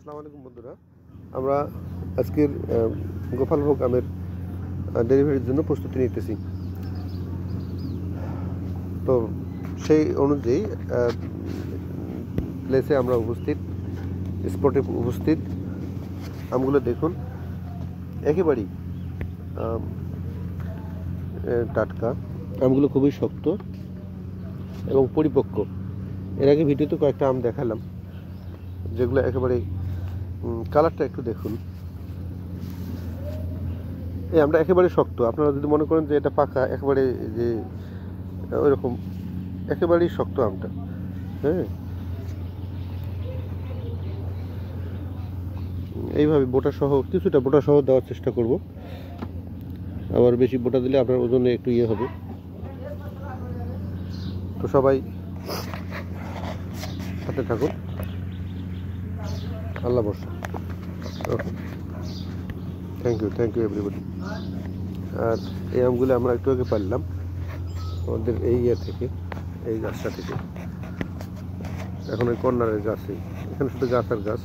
আসসালামু আলাইকুম বন্ধুরা, আমরা আজকের গোপালভোগ আমের ডেলিভারির জন্য প্রস্তুতি নিতেছি। তো সেই অনুযায়ী প্লেসে আমরা উপস্থিত, স্পটে উপস্থিত। আমগুলো দেখুন, একেবারেই টাটকা। আমগুলো খুবই শক্ত এবং পরিপক্ক। এর আগে ভিডিওতে কয়েকটা আম দেখালাম, যেগুলো একেবারে কালারটা একটু দেখুন। এই আমটা একেবারে শক্ত। আপনারা যদি মনে করেন যে এটা পাকা, একেবারে যে ওইরকম একেবারেই শক্ত আমটা। হ্যাঁ, এইভাবে বোটা সহ, কিছুটা বোটা সহ দেওয়ার চেষ্টা করব। আবার বেশি বোটা দিলে আপনার ওজনে একটু ইয়ে হবে। তো সবাই সাথে থাকুন। আল্লাহ ভরসা। ওকে, থ্যাংক ইউ এভরিবডি। আর এই আমগুলো আমরা একটু আগে পারলাম আমাদের এই থেকে, এই গাছটা থেকে। এখন ওই কর্নারের গাছে, এখানে শুধু গাছ আর গাছ।